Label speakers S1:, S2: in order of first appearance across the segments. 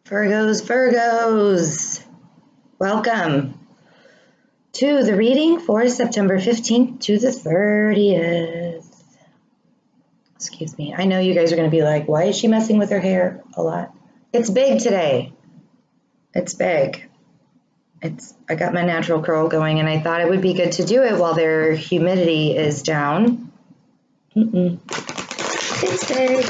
S1: Virgos, welcome to the reading for September 15th to the 30th. Excuse me. I know you guys are going to be like, why is she messing with her hair a lot? It's big today. It's big. I got my natural curl going, and I thought it would be good to do it while their humidity is down. It's big.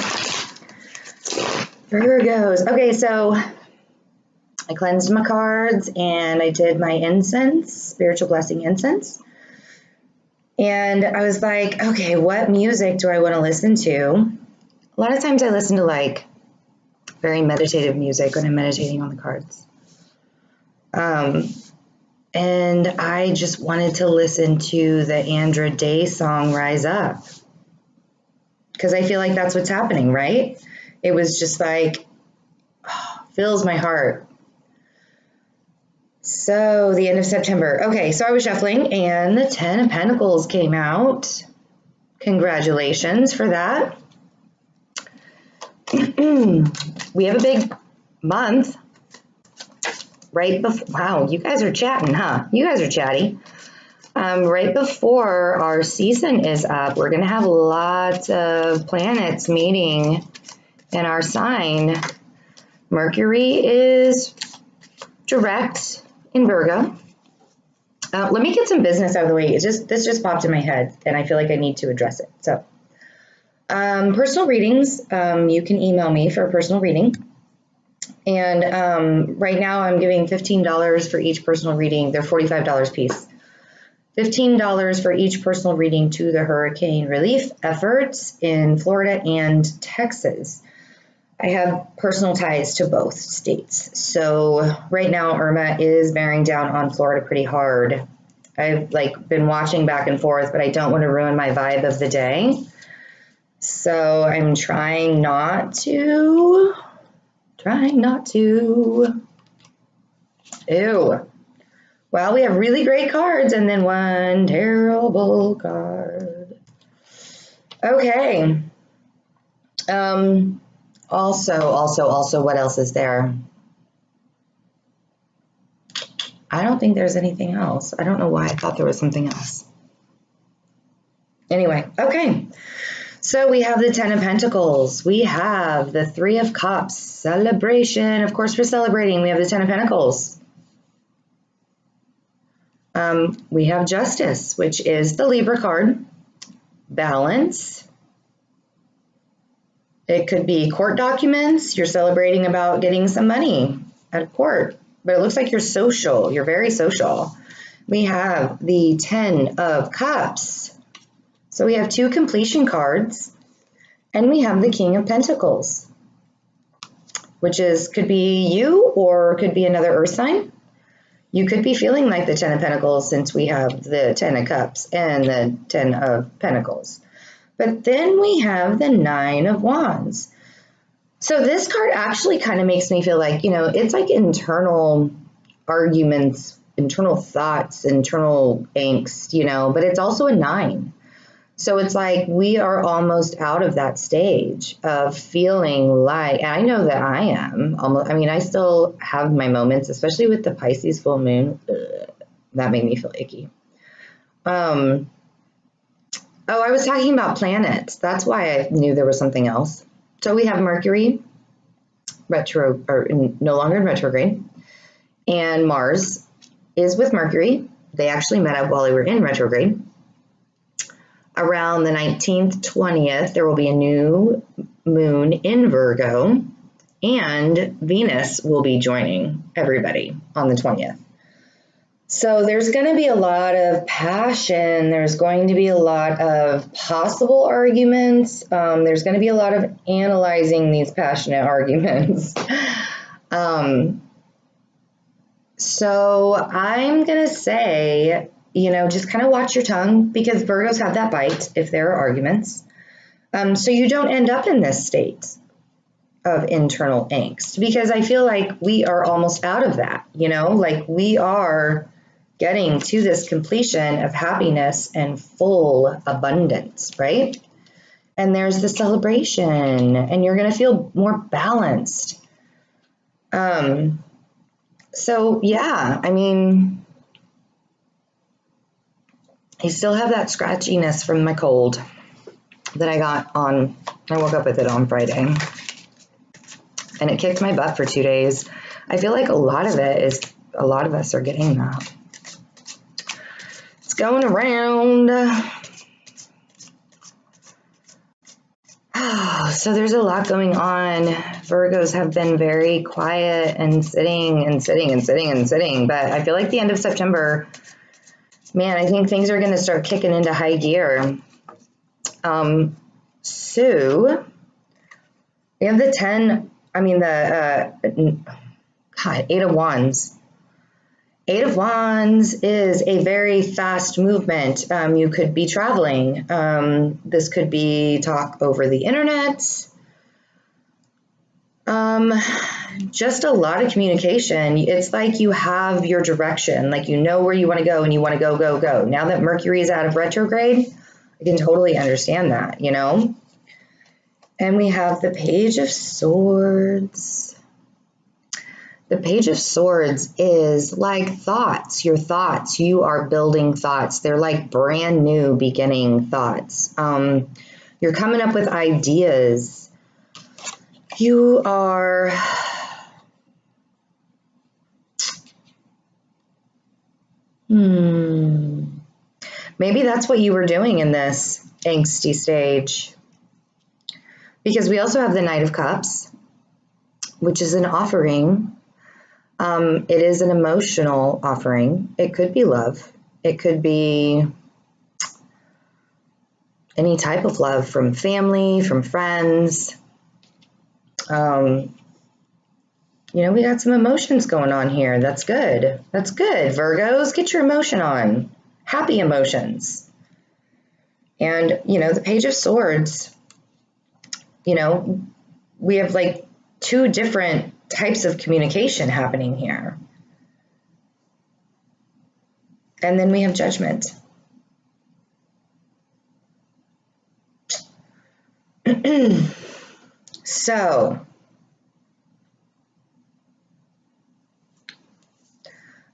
S1: Virgos. Okay, so I cleansed my cards and I did my incense, spiritual blessing incense. And I was like, okay, what music do I want to listen to? A lot of times I listen to like very meditative music when I'm meditating on the cards. And I just wanted to listen to the Andra Day song, Rise Up. Because I feel like that's what's happening, right? It was just like, fills my heart. So the end of September. Okay, so I was shuffling and the 10 of Pentacles came out. Congratulations for that. We have a big month. Right before, wow, you guys are chatting, huh? You guys are chatty. Right before our season is up, we're going to have lots of planets meeting in our sign. Mercury is direct in Virgo. Let me get some business out of the way. This just popped in my head, and I feel like I need to address it. So, personal readings, you can email me for a personal reading. And right now I'm giving $15 for each personal reading. They're $45 a piece. $15 for each personal reading to the hurricane relief efforts in Florida and Texas. I have personal ties to both states. So right now Irma is bearing down on Florida pretty hard. I've been watching back and forth, but I don't want to ruin my vibe of the day. So I'm trying not to. Ew. Well, we have really great cards and then one terrible card. Okay. Also, what else is there? I don't think there's anything else. I don't know why I thought there was something else. Anyway, okay. So we have the 10 of Pentacles. We have the 3 of Cups. Celebration. Of course, we're celebrating. We have the 10 of Pentacles. We have Justice, which is the Libra card. Balance. It could be court documents. You're celebrating about getting some money at court. But it looks like you're social. You're very social. We have the 10 of Cups. So we have 2 completion cards. And we have the King of Pentacles, which could be you or could be another earth sign. You could be feeling like the 10 of Pentacles since we have the 10 of Cups and the 10 of Pentacles. But then we have the 9 of Wands. So this card actually kind of makes me feel like, it's like internal arguments, internal thoughts, internal angst, but it's also a 9. So it's like we are almost out of that stage of feeling like, and I know that I am almost, I still have my moments, especially with the Pisces full moon. That made me feel icky. Oh, I was talking about planets. That's why I knew there was something else. So we have Mercury no longer in retrograde, and Mars is with Mercury. They actually met up while they were in retrograde. Around the 19th, 20th, there will be a new moon in Virgo, and Venus will be joining everybody on the 20th. So there's going to be a lot of passion. There's going to be a lot of possible arguments. There's going to be a lot of analyzing these passionate arguments. So I'm going to say, just kind of watch your tongue because Virgos have that bite if there are arguments. So you don't end up in this state of internal angst because I feel like we are almost out of that, we are getting to this completion of happiness and full abundance, right? And there's the celebration and you're going to feel more balanced. So yeah, I mean, I still have that scratchiness from my cold that I woke up with it on Friday. And it kicked my butt for 2 days. I feel like a lot of us are getting that. It's going around. Oh, so there's a lot going on. Virgos have been very quiet and sitting. But I feel like the end of September, man, I think things are going to start kicking into high gear. So we have the 10, Eight of Wands. Eight of Wands is a very fast movement. You could be traveling. This could be talk over the internet. Just a lot of communication. It's like you have your direction, like you know where you want to go and you want to go. Now that Mercury is out of retrograde, I can totally understand that, you know? And we have the Page of Swords. The Page of Swords is like thoughts, your thoughts. You are building thoughts. They're like brand new beginning thoughts. You're coming up with ideas. You are maybe that's what you were doing in this angsty stage. Because we also have the Knight of Cups, which is an offering. It is an emotional offering. It could be love. It could be any type of love from family, from friends. You know, we got some emotions going on here. That's good. That's good. Virgos, get your emotion on. Happy emotions. And, you know, the Page of Swords, you know, we have like two different types of communication happening here. And then we have Judgment. So,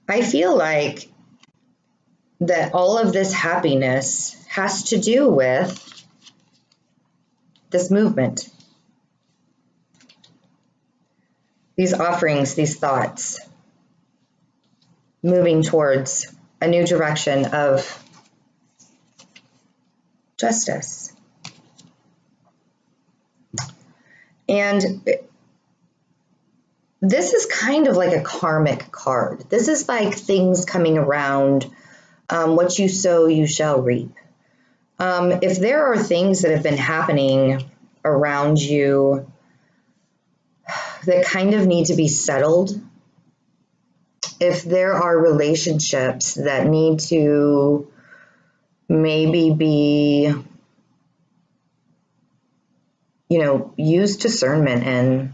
S1: I feel like that all of this happiness has to do with this movement. These offerings, these thoughts, moving towards a new direction of justice. And this is kind of like a karmic card. This is like things coming around. What you sow, you shall reap. If there are things that have been happening around you that kind of need to be settled, if there are relationships that need to maybe be, you know, use discernment in,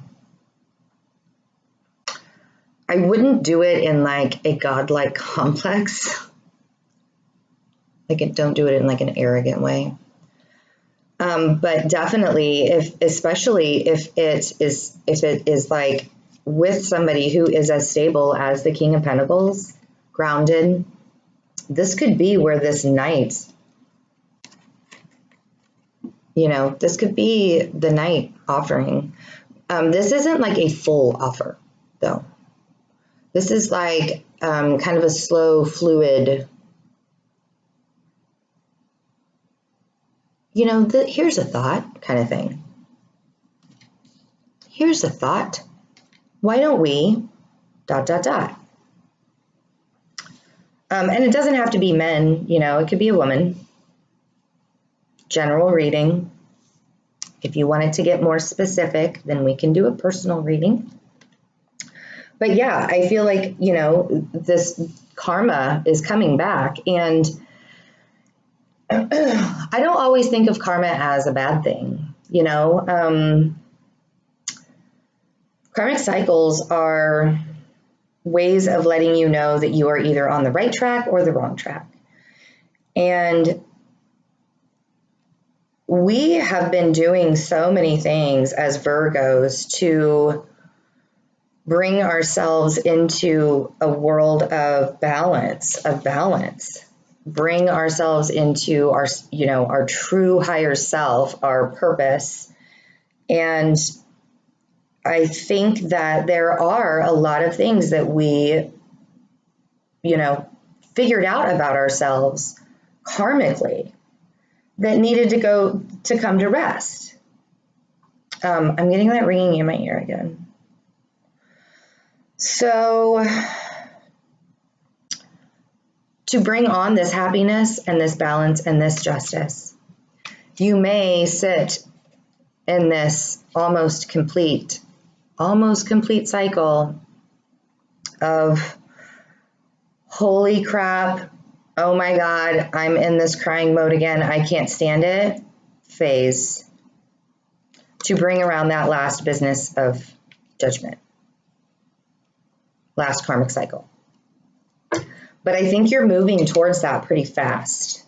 S1: I wouldn't do it in like a godlike complex. Like, don't do it in like an arrogant way. But definitely, especially if it is like with somebody who is as stable as the King of Pentacles, grounded, this could be where this Knight, you know, this could be the Knight offering. This isn't like a full offer, though. This is like kind of a slow, fluid, you know, here's a thought kind of thing. Here's a thought. Why don't we ... And it doesn't have to be men, you know, it could be a woman. General reading. If you wanted to get more specific, then we can do a personal reading. But yeah, I feel like, you know, this karma is coming back, and I don't always think of karma as a bad thing, you know. Karmic cycles are ways of letting you know that you are either on the right track or the wrong track. And we have been doing so many things as Virgos to bring ourselves into a world of balance, bring ourselves into our, you know, our true higher self, our purpose. And I think that there are a lot of things that we, you know, figured out about ourselves karmically that needed to come to rest. I'm getting that ringing in my ear again. So to bring on this happiness and this balance and this justice, you may sit in this almost complete cycle of holy crap, oh my God, I'm in this crying mode again, I can't stand it phase, to bring around that last business of judgment, last karmic cycle. But I think you're moving towards that pretty fast.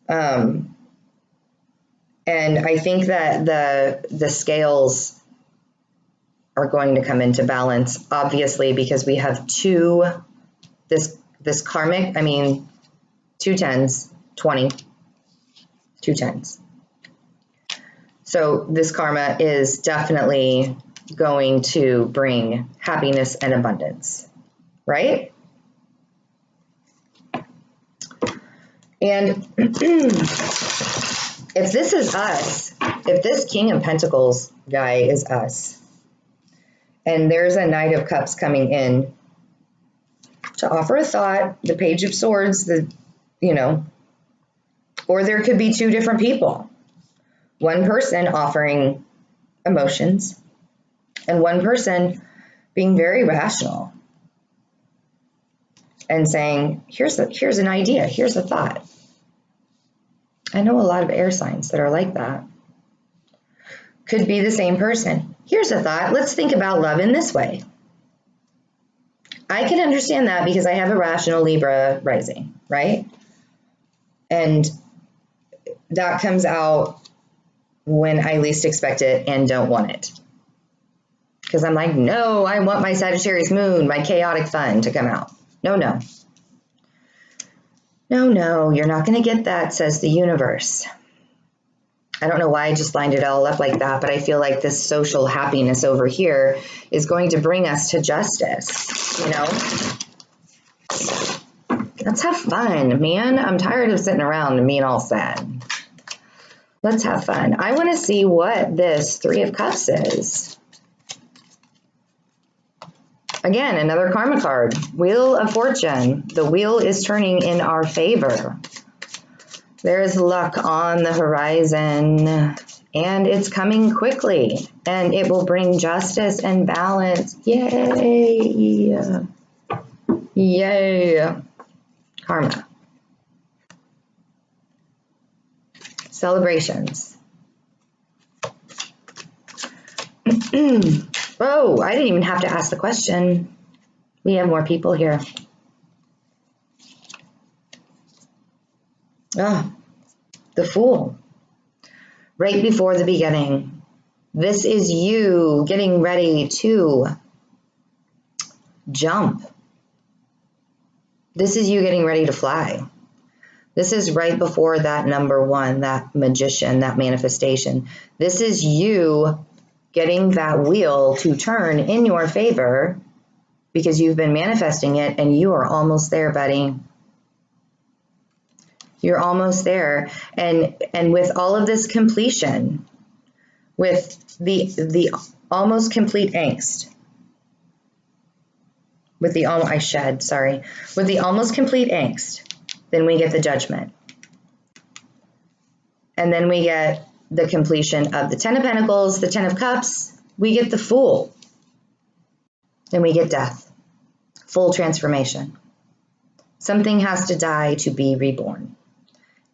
S1: And I think that the scales are going to come into balance, obviously, because we have this karmic, I mean, 2 10s, 20, 2 10s. So this karma is definitely going to bring happiness and abundance, right? And if this is us, if this King of Pentacles guy is us, and there's a Knight of Cups coming in to offer a thought, the Page of Swords, you know, or there could be 2 different people. One person offering emotions and one person being very rational and saying, here's an idea, here's a thought. I know a lot of air signs that are like that. Could be the same person. Here's a thought. Let's think about love in this way. I can understand that because I have a rational Libra rising, right? And that comes out when I least expect it and don't want it. Because I'm like, no, I want my Sagittarius moon, my chaotic fun to come out. No, no. No, no, you're not going to get that, says the universe. I don't know why I just lined it all up like that, but I feel like this social happiness over here is going to bring us to justice, you know? Let's have fun, man. I'm tired of sitting around and being all sad. Let's have fun. I want to see what this 3 of Cups is. Again, another karma card. Wheel of Fortune. The wheel is turning in our favor. There is luck on the horizon, and it's coming quickly, and it will bring justice and balance. Yay! Yay! Karma. Celebrations. Oh, I didn't even have to ask the question. We have more people here. Oh, the Fool. Right before the beginning. This is you getting ready to jump. This is you getting ready to fly. This is right before that number 1, that magician, that manifestation. This is you getting that wheel to turn in your favor because you've been manifesting it and you are almost there, buddy. You're almost there. And with all of this completion, with the almost complete angst, with the almost complete angst, then we get the Judgment. And then we get the completion of the 10 of Pentacles, the 10 of Cups, we get the Fool. Then we get death, full transformation. Something has to die to be reborn.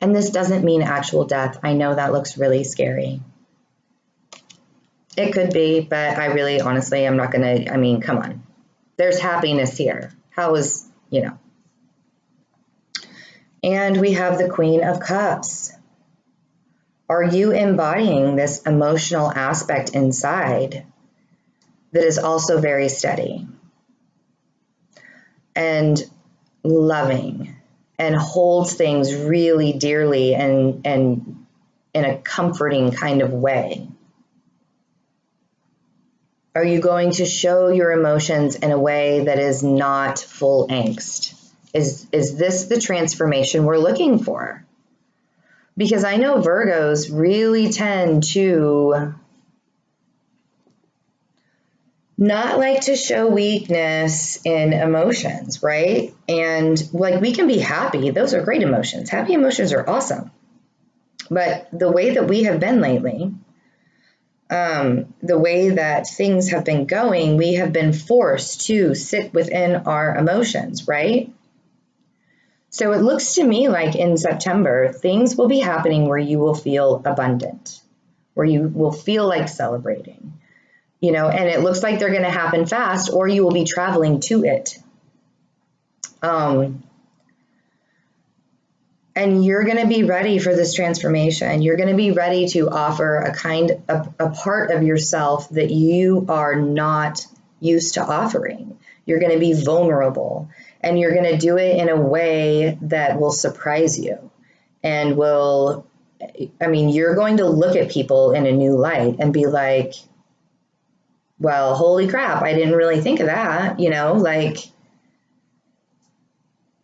S1: And this doesn't mean actual death. I know that looks really scary. It could be, but I really, honestly, I'm not going to, I mean, come on. There's happiness here. How is, you know. And we have the Queen of Cups. Are you embodying this emotional aspect inside that is also very steady and loving and holds things really dearly and in a comforting kind of way? Are you going to show your emotions in a way that is not full angst? Is this the transformation we're looking for? Because I know Virgos really tend to not like to show weakness in emotions, right? And like, we can be happy. Those are great emotions. Happy emotions are awesome. But the way that we have been lately, the way that things have been going, we have been forced to sit within our emotions, right? So it looks to me like in September, things will be happening where you will feel abundant, where you will feel like celebrating, you know, and it looks like they're going to happen fast, or you will be traveling to it. And you're going to be ready for this transformation. You're going to be ready to offer a part of yourself that you are not used to offering. You're going to be vulnerable, and you're going to do it in a way that will surprise you and you're going to look at people in a new light and be like, well, holy crap, I didn't really think of that. You know, like,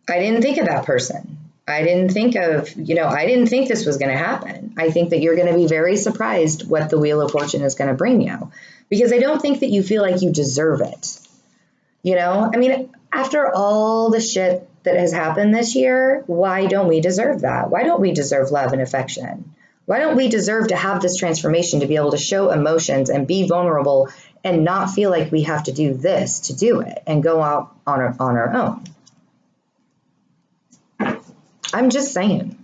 S1: I didn't think of that person. I didn't think this was going to happen. I think that you're going to be very surprised what the Wheel of Fortune is going to bring you, because I don't think that you feel like you deserve it. You know, I mean, after all the shit that has happened this year, why don't we deserve that? Why don't we deserve love and affection? Why don't we deserve to have this transformation, to be able to show emotions and be vulnerable and not feel like we have to do this to do it and go out on our own? I'm just saying.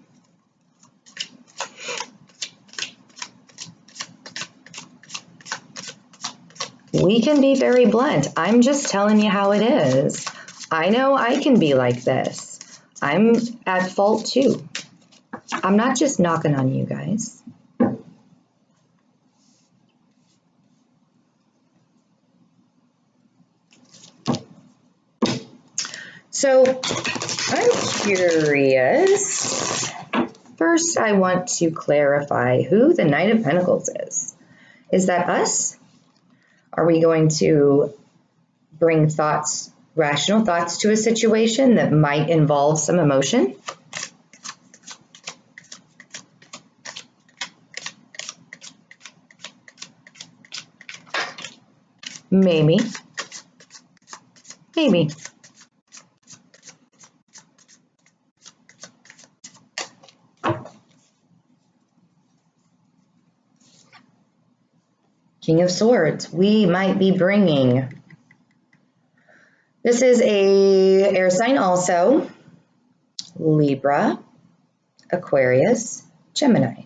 S1: We can be very blunt. I'm just telling you how it is. I know I can be like this. I'm at fault too. I'm not just knocking on you guys. So I'm curious. First, I want to clarify who the Knight of Pentacles is. Is that us? Are we going to bring thoughts, rational thoughts to a situation that might involve some emotion? Maybe. Maybe. King of Swords, we might be bringing. This is a air sign also. Libra, Aquarius, Gemini.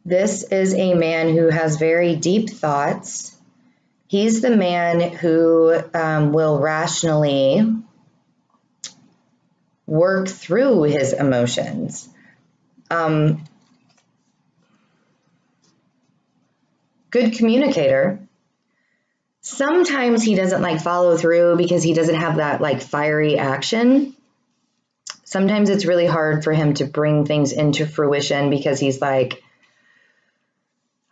S1: This is a man who has very deep thoughts. He's the man who will rationally work through his emotions. Good communicator. Sometimes he doesn't like follow through because he doesn't have that like fiery action. Sometimes it's really hard for him to bring things into fruition because he's like,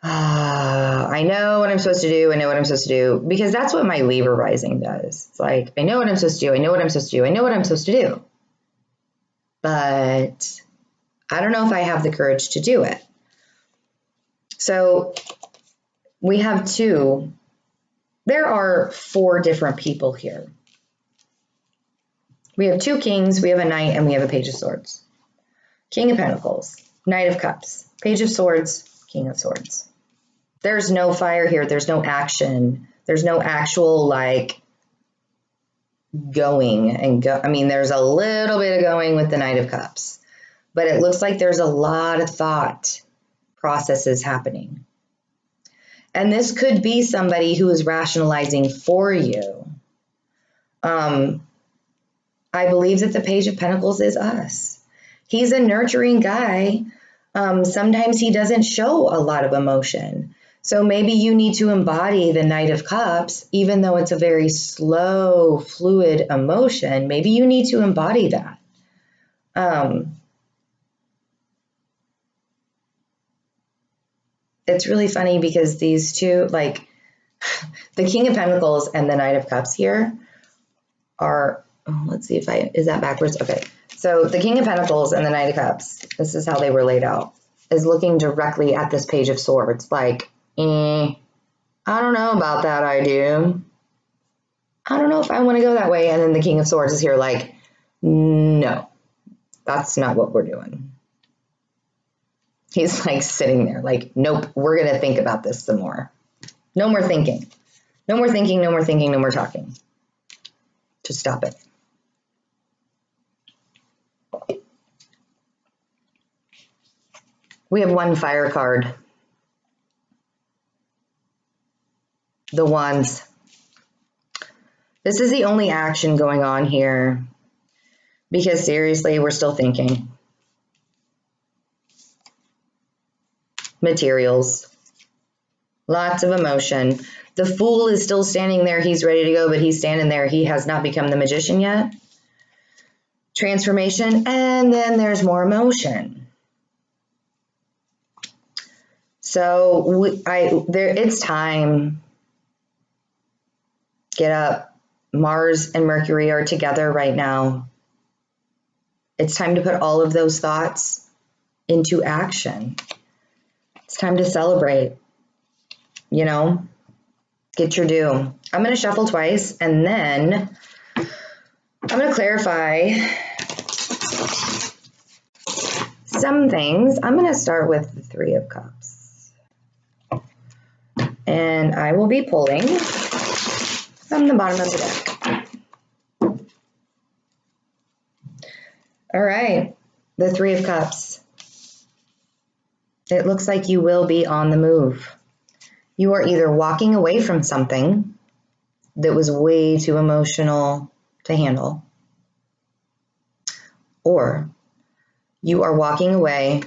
S1: I know what I'm supposed to do. I know what I'm supposed to do. Because that's what my Libra rising does. It's like, I know what I'm supposed to do. I know what I'm supposed to do. I know what I'm supposed to do. But I don't know if I have the courage to do it. So we have two. There are 4 different people here. We have 2 kings, we have a knight, and we have a page of swords. King of Pentacles, Knight of Cups, Page of Swords, King of Swords. There's no fire here. There's no action. There's no actual like going and go. I mean, there's a little bit of going with the Knight of Cups, but it looks like there's a lot of thought processes happening. And this could be somebody who is rationalizing for you. I believe that the Page of Pentacles is us. He's a nurturing guy. Sometimes he doesn't show a lot of emotion. So maybe you need to embody the Knight of Cups, even though it's a very slow, fluid emotion. Maybe you need to embody that. It's really funny because these two, like the King of Pentacles and the Knight of Cups here are, let's see if is that backwards? Okay. So the King of Pentacles and the Knight of Cups, this is how they were laid out, is looking directly at this Page of Swords. Like, I don't know about that idea. I don't know if I want to go that way. And then the King of Swords is here like, no, that's not what we're doing. He's like sitting there like, nope, we're going to think about this some more. No more thinking. No more thinking, no more thinking, no more talking. Just stop it. We have one fire card. The Wands. This is the only action going on here because seriously, we're still thinking. Materials. Lots of emotion. The Fool is still standing there. He's ready to go, but he's standing there. He has not become the Magician yet. Transformation. And then there's more emotion. So it's time. Get up. Mars and Mercury are together right now. It's time to put all of those thoughts into action. It's time to celebrate. You know, get your due. I'm going to shuffle twice and then I'm going to clarify some things. I'm going to start with the Three of Cups. And I will be pulling from the bottom of the deck. All right, the Three of Cups. It looks like you will be on the move. You are either walking away from something that was way too emotional to handle, or you are walking away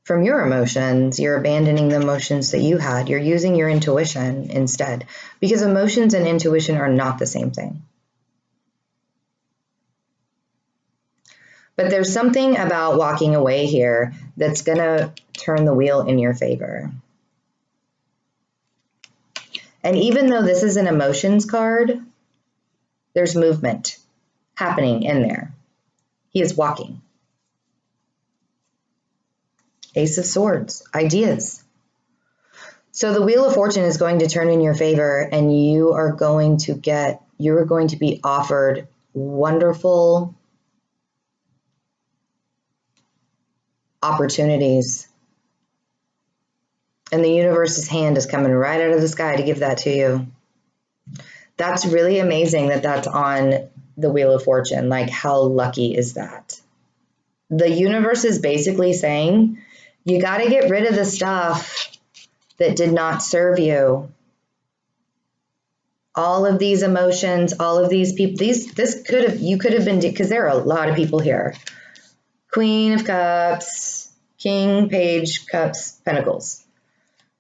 S1: from your emotions. You're abandoning the emotions that you had. You're using your intuition instead, because emotions and intuition are not the same thing. But there's something about walking away here that's going to turn the wheel in your favor. And even though this is an emotions card, there's movement happening in there. He is walking. Ace of Swords, ideas. So the Wheel of Fortune is going to turn in your favor, and you are going to be offered wonderful opportunities. And the universe's hand is coming right out of the sky to give that to you. That's really amazing that that's on the Wheel of Fortune. Like, how lucky is that? The universe is basically saying, you got to get rid of the stuff that did not serve you. All of these emotions, all of these people, you could have been, because there are a lot of people here. Queen of Cups, King, Page, Cups, Pentacles.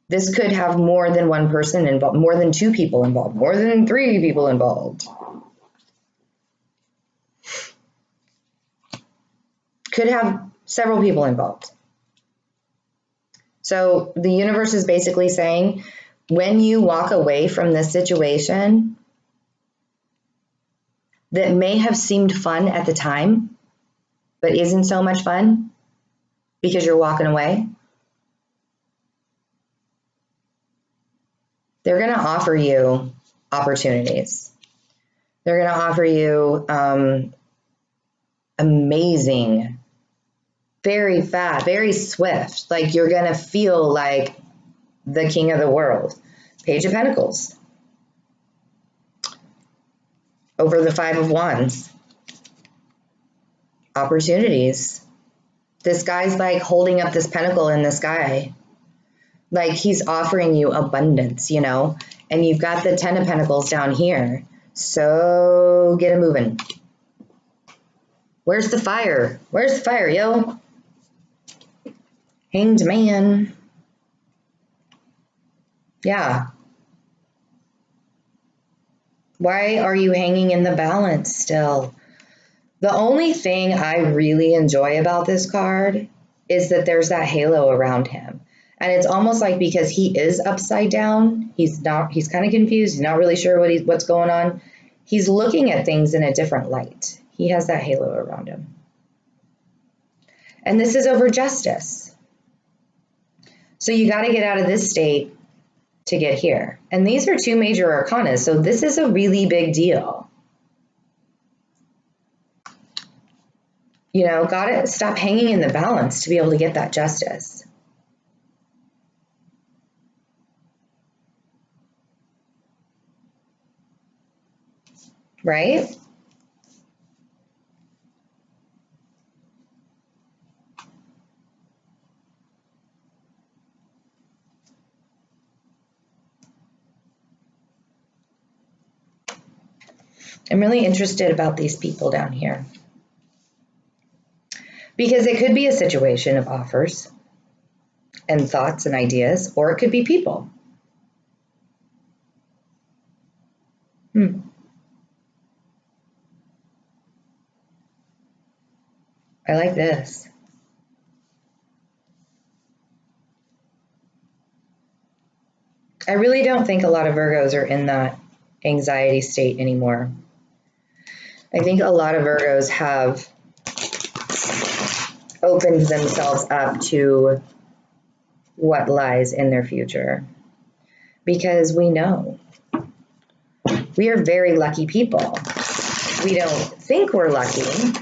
S1: This could have more than one person involved, more than two people involved, more than three people involved. Could have several people involved. So the universe is basically saying, when you walk away from this situation that may have seemed fun at the time, but isn't so much fun because you're walking away, they're going to offer you opportunities. They're going to offer you amazing, very fast, very swift. Like, you're going to feel like the king of the world. Page of Pentacles. Over the Five of Wands. Opportunities. This guy's like holding up this pentacle in the sky. Like, he's offering you abundance, you know? And you've got the Ten of Pentacles down here. So get it moving. Where's the fire? Where's the fire, yo? Hanged Man. Yeah. Why are you hanging in the balance still? The only thing I really enjoy about this card is that there's that halo around him. And it's almost like because he is upside down, he's kind of confused, he's not really sure what's going on. He's looking at things in a different light. He has that halo around him. And this is over justice. So you got to get out of this state to get here. And these are two major arcana, so this is a really big deal. You know, got to stop hanging in the balance to be able to get that justice. Right? I'm really interested about these people down here. Because it could be a situation of offers and thoughts and ideas, or it could be people. I like this. I really don't think a lot of Virgos are in that anxiety state anymore. I think a lot of Virgos have opened themselves up to what lies in their future. Because we know. We are very lucky people. We don't think we're lucky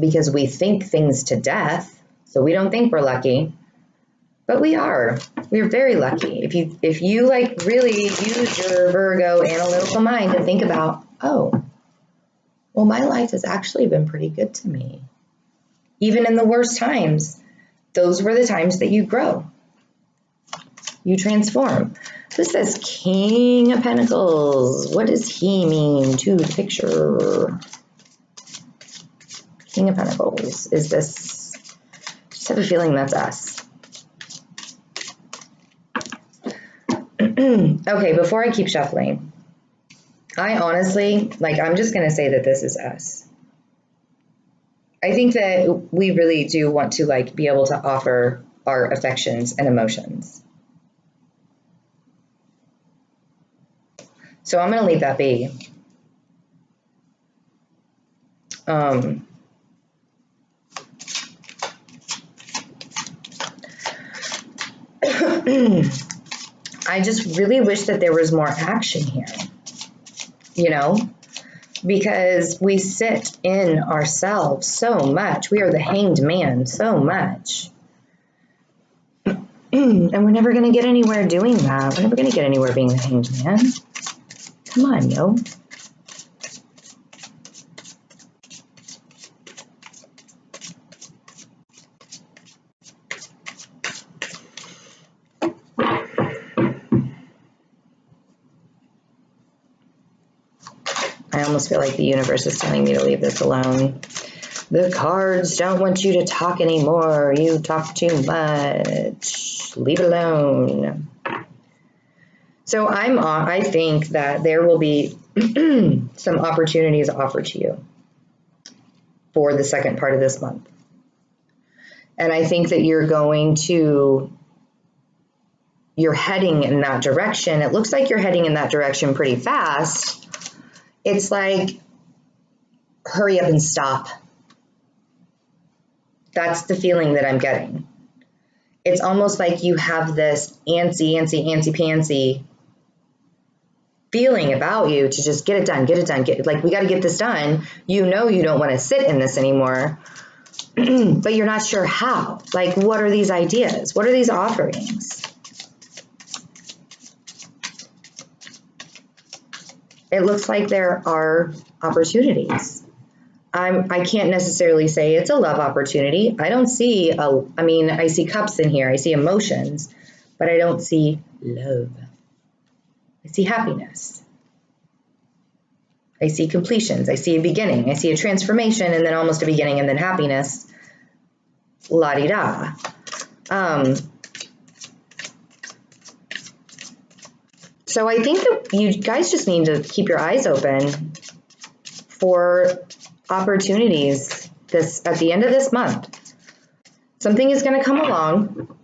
S1: because we think things to death. So we don't think we're lucky, but we are. We're very lucky. If you like really use your Virgo analytical mind to think about, oh, well, my life has actually been pretty good to me. Even in the worst times, those were the times that you grow. You transform. This says King of Pentacles. What does he mean to the picture? King of Pentacles. Is this, I just have a feeling that's us. Okay, before I keep shuffling, I honestly, I'm just going to say that this is us. I think that we really do want to be able to offer our affections and emotions. So I'm going to leave that be. I just really wish that there was more action here, you know, because we sit in ourselves so much. We are the hanged man so much. And we're never going to get anywhere doing that. We're never going to get anywhere being the hanged man. Come on, yo. I almost feel like the universe is telling me to leave this alone. The cards don't want you to talk anymore. You talk too much. Leave it alone. So I think that there will be some opportunities offered to you for the second part of this month. And I think that you're heading in that direction. It looks like you're heading in that direction pretty fast. It's like, hurry up and stop. That's the feeling that I'm getting. It's almost like you have this antsy feeling about you to just get it done, we got to get this done. You know you don't want to sit in this anymore, but you're not sure how. What are these ideas? What are these offerings? It looks like there are opportunities. I can't necessarily say it's a love opportunity. I don't see I see cups in here. I see emotions, but I don't see love. I see happiness. I see completions. I see a beginning. I see a transformation and then almost a beginning and then happiness. La-di-da. So I think that you guys just need to keep your eyes open for opportunities at the end of this month. Something is going to come along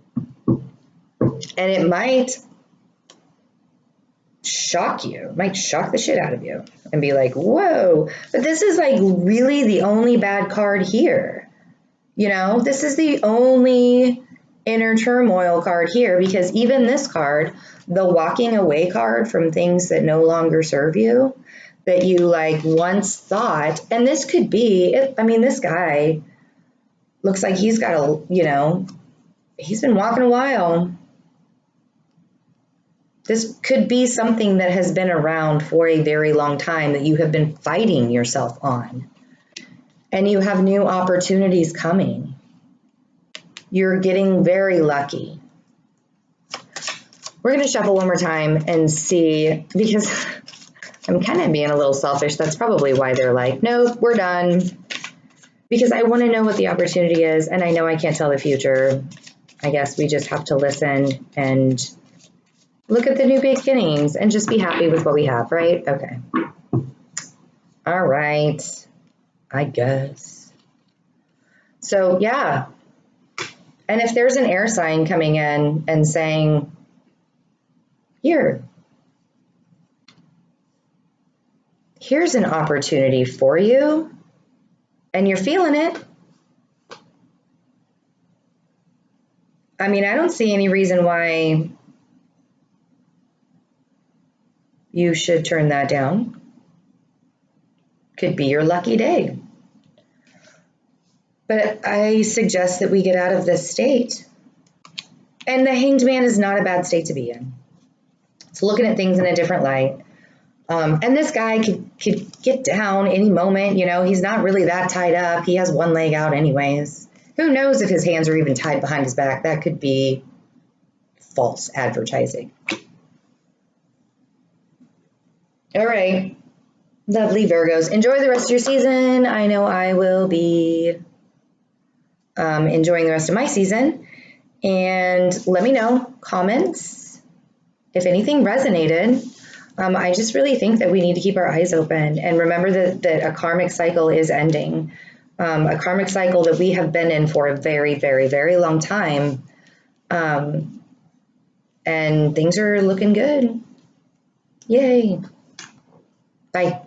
S1: and it might shock you. It might shock the shit out of you and be like, whoa, but this is like really the only bad card here. You know, this is the only inner turmoil card here, because even this card, the walking away card from things that no longer serve you, that you like once thought, and this could be, I mean, this guy looks like he's got a, you know, he's been walking a while. This could be something that has been around for a very long time that you have been fighting yourself on. And you have new opportunities coming. You're getting very lucky. We're going to shuffle one more time and see, because I'm kind of being a little selfish. That's probably why they're like, nope, we're done. Because I want to know what the opportunity is, and I know I can't tell the future. I guess we just have to listen and look at the new beginnings and just be happy with what we have, right? Okay. All right. I guess. So, yeah. And if there's an air sign coming in and saying, here's an opportunity for you, and you're feeling it. I mean, I don't see any reason why you should turn that down. Could be your lucky day. But I suggest that we get out of this state. And the Hanged Man is not a bad state to be in. It's looking at things in a different light. And this guy could get down any moment. You know, he's not really that tied up. He has one leg out anyways. Who knows if his hands are even tied behind his back? That could be false advertising. All right. Lovely Virgos. Enjoy the rest of your season. I know I will be enjoying the rest of my season. And let me know, comments, if anything resonated. I just really think that we need to keep our eyes open and remember that a karmic cycle is ending. A karmic cycle that we have been in for a very, very, very long time. And things are looking good. Yay. Bye.